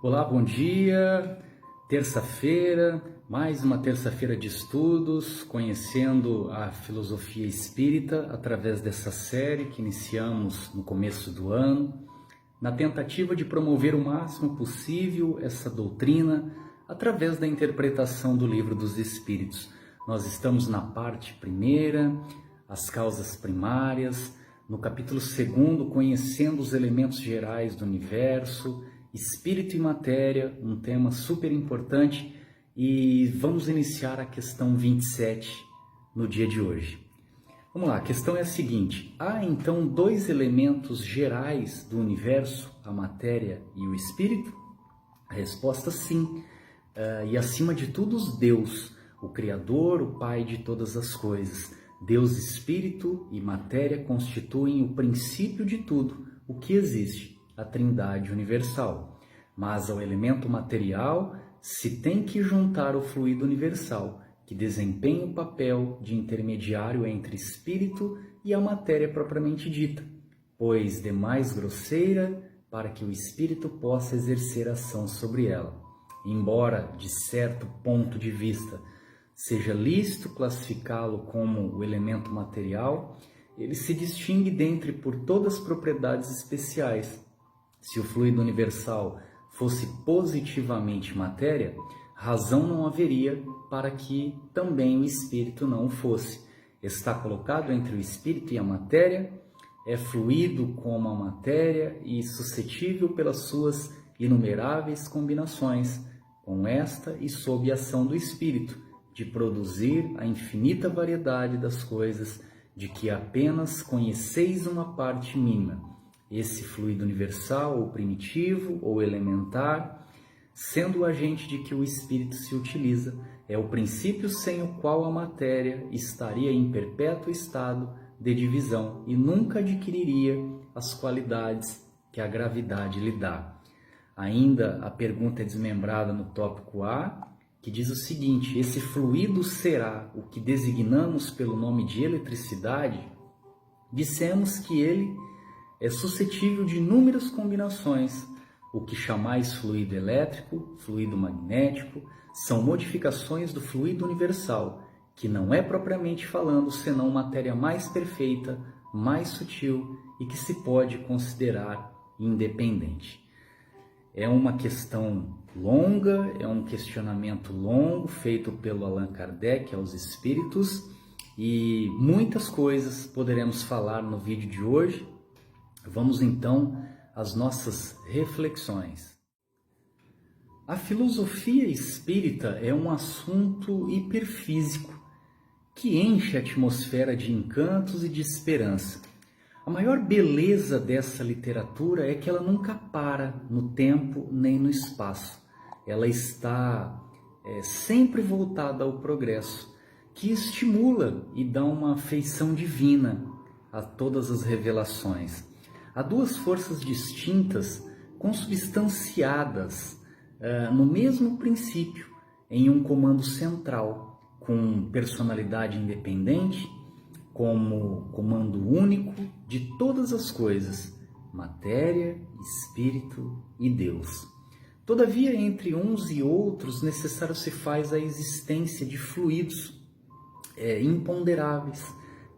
Olá, bom dia. Terça-feira, mais uma terça-feira de estudos, conhecendo a filosofia espírita através dessa série que iniciamos no começo do ano, na tentativa de promover o máximo possível essa doutrina através da interpretação do Livro dos Espíritos. Nós estamos na parte primeira, as causas primárias, no capítulo 2, conhecendo os elementos gerais do universo, espírito e matéria, um tema super importante, e vamos iniciar a questão 27 no dia de hoje. Vamos lá, a questão é a seguinte: há então dois elementos gerais do universo, a matéria e o espírito? A resposta sim, e acima de tudo Deus, o Criador, o Pai de todas as coisas. Deus, espírito e matéria constituem o princípio de tudo o que existe, a Trindade universal. Mas ao elemento material se tem que juntar o fluido universal, que desempenha o papel de intermediário entre espírito e a matéria propriamente dita, pois demais grosseira para que o espírito possa exercer ação sobre ela. Embora, de certo ponto de vista, seja lícito classificá-lo como o elemento material, ele se distingue dentre por todas as propriedades especiais. Se o fluido universal fosse positivamente matéria, razão não haveria para que também o espírito não o fosse. Está colocado entre o espírito e a matéria, é fluido como a matéria e suscetível pelas suas inumeráveis combinações, com esta e sob a ação do espírito, de produzir a infinita variedade das coisas de que apenas conheceis uma parte mínima. Esse fluido universal, ou primitivo, ou elementar, sendo o agente de que o espírito se utiliza, é o princípio sem o qual a matéria estaria em perpétuo estado de divisão e nunca adquiriria as qualidades que a gravidade lhe dá. Ainda a pergunta é desmembrada no tópico A, que diz o seguinte: esse fluido será o que designamos pelo nome de eletricidade? Dissemos que ele é suscetível de inúmeras combinações. O que chamais fluido elétrico, fluido magnético, são modificações do fluido universal, que não é propriamente falando senão matéria mais perfeita, mais sutil e que se pode considerar independente. É uma questão longa, é um questionamento longo feito pelo Allan Kardec aos espíritos, e muitas coisas poderemos falar no vídeo de hoje. Vamos então às nossas reflexões. A filosofia espírita é um assunto hiperfísico que enche a atmosfera de encantos e de esperança. A maior beleza dessa literatura é que ela nunca para no tempo nem no espaço. Ela está sempre voltada ao progresso, que estimula e dá uma feição divina a todas as revelações. Há duas forças distintas, consubstanciadas no mesmo princípio, em um comando central, com personalidade independente, como comando único de todas as coisas, matéria, espírito e Deus. Todavia, entre uns e outros, necessário se faz a existência de fluidos imponderáveis,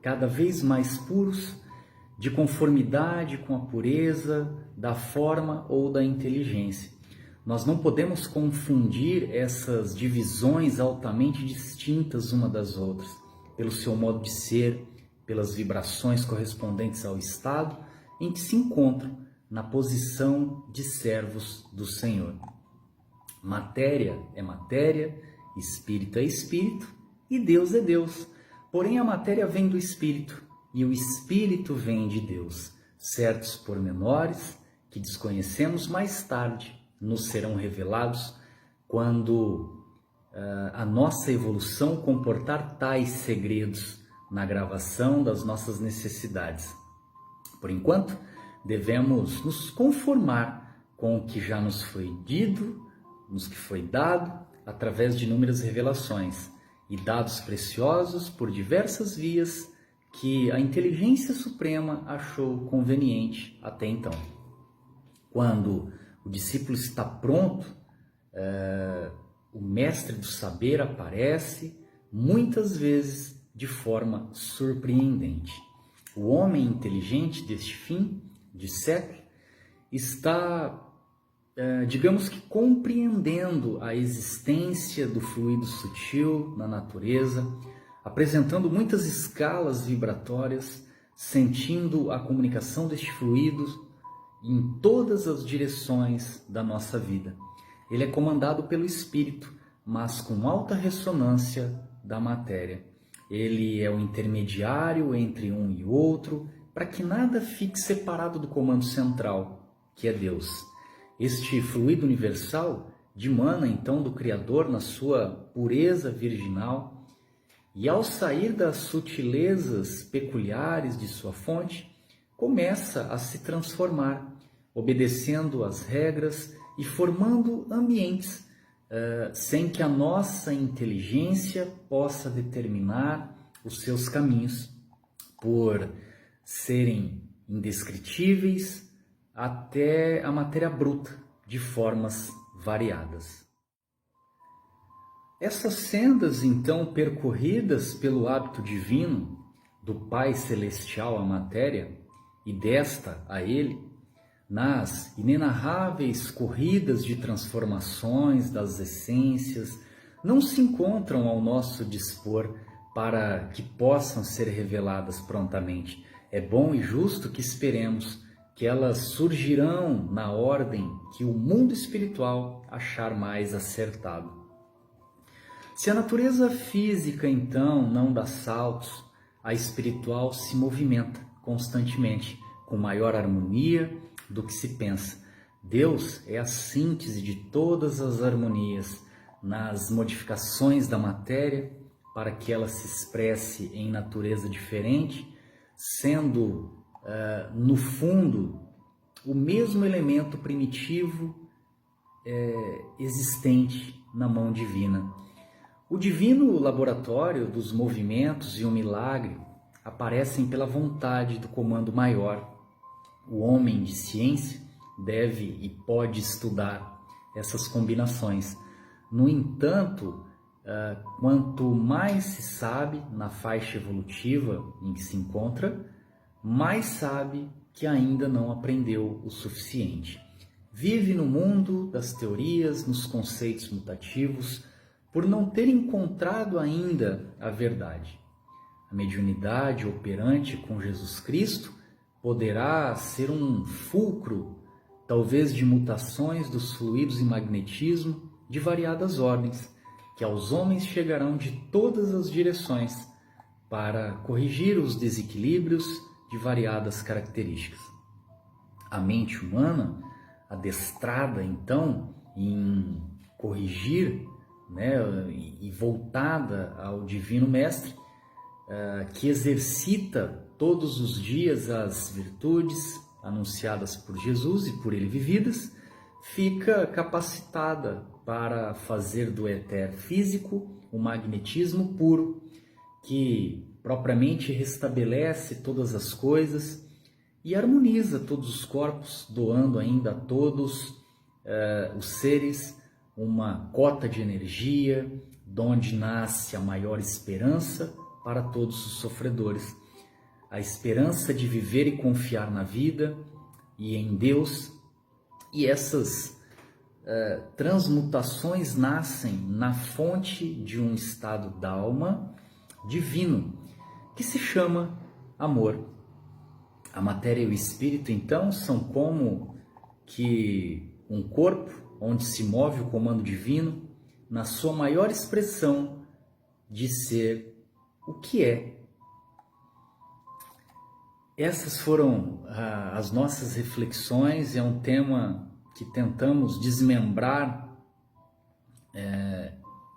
cada vez mais puros, de conformidade com a pureza da forma ou da inteligência. Nós não podemos confundir essas divisões altamente distintas uma das outras, pelo seu modo de ser, pelas vibrações correspondentes ao estado em que se encontram na posição de servos do Senhor. Matéria é matéria, espírito é espírito e Deus é Deus. Porém, a matéria vem do espírito e o espírito vem de Deus. Certos pormenores que desconhecemos mais tarde nos serão revelados quando a nossa evolução comportar tais segredos na gravação das nossas necessidades. Por enquanto, devemos nos conformar com o que já nos foi dito, nos que foi dado, através de inúmeras revelações e dados preciosos por diversas vias que a inteligência suprema achou conveniente até então. Quando o discípulo está pronto, o mestre do saber aparece, muitas vezes de forma surpreendente. O homem inteligente deste fim de século está, digamos que, compreendendo a existência do fluido sutil na natureza, apresentando muitas escalas vibratórias, sentindo a comunicação deste fluido em todas as direções da nossa vida. Ele é comandado pelo espírito, mas com alta ressonância da matéria. Ele é o intermediário entre um e outro, para que nada fique separado do comando central, que é Deus. Este fluido universal dimana então do Criador na sua pureza virginal, e ao sair das sutilezas peculiares de sua fonte, começa a se transformar, obedecendo às regras e formando ambientes sem que a nossa inteligência possa determinar os seus caminhos, por serem indescritíveis até a matéria bruta, de formas variadas. Essas sendas, então, percorridas pelo hábito divino do Pai Celestial à matéria e desta a Ele, nas inenarráveis corridas de transformações das essências, não se encontram ao nosso dispor para que possam ser reveladas prontamente. É bom e justo que esperemos que elas surgirão na ordem que o mundo espiritual achar mais acertado. Se a natureza física, então, não dá saltos, a espiritual se movimenta constantemente, com maior harmonia do que se pensa. Deus é a síntese de todas as harmonias nas modificações da matéria, para que ela se expresse em natureza diferente, sendo, no fundo, o mesmo elemento primitivo existente na mão divina. O divino laboratório dos movimentos e o milagre aparecem pela vontade do comando maior. O homem de ciência deve e pode estudar essas combinações. No entanto, quanto mais se sabe na faixa evolutiva em que se encontra, mais sabe que ainda não aprendeu o suficiente. Vive no mundo das teorias, nos conceitos mutativos, por não ter encontrado ainda a verdade. A mediunidade operante com Jesus Cristo poderá ser um fulcro, talvez de mutações dos fluidos e magnetismo de variadas ordens, que aos homens chegarão de todas as direções para corrigir os desequilíbrios de variadas características. A mente humana, adestrada então em corrigir, e voltada ao Divino Mestre, que exercita todos os dias as virtudes anunciadas por Jesus e por ele vividas, fica capacitada para fazer do éter físico o magnetismo puro, que propriamente restabelece todas as coisas e harmoniza todos os corpos, doando ainda a todos os seres uma cota de energia, donde nasce a maior esperança para todos os sofredores. A esperança de viver e confiar na vida e em Deus. E essas transmutações nascem na fonte de um estado d'alma divino, que se chama amor. A matéria e o espírito, então, são como que um corpo onde se move o comando divino na sua maior expressão de ser o que é. Essas foram as nossas reflexões. É um tema que tentamos desmembrar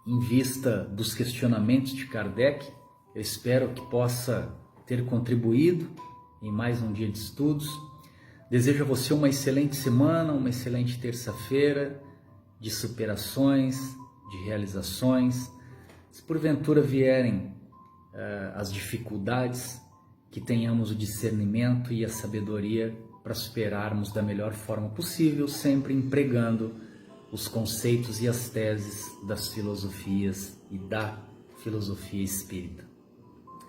em vista dos questionamentos de Kardec. Eu espero que possa ter contribuído em mais um dia de estudos. Desejo a você uma excelente semana, uma excelente terça-feira de superações, de realizações. Se porventura vierem as dificuldades, que tenhamos o discernimento e a sabedoria para superarmos da melhor forma possível, sempre empregando os conceitos e as teses das filosofias e da filosofia espírita.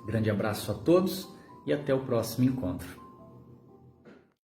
Grande abraço a todos e até o próximo encontro.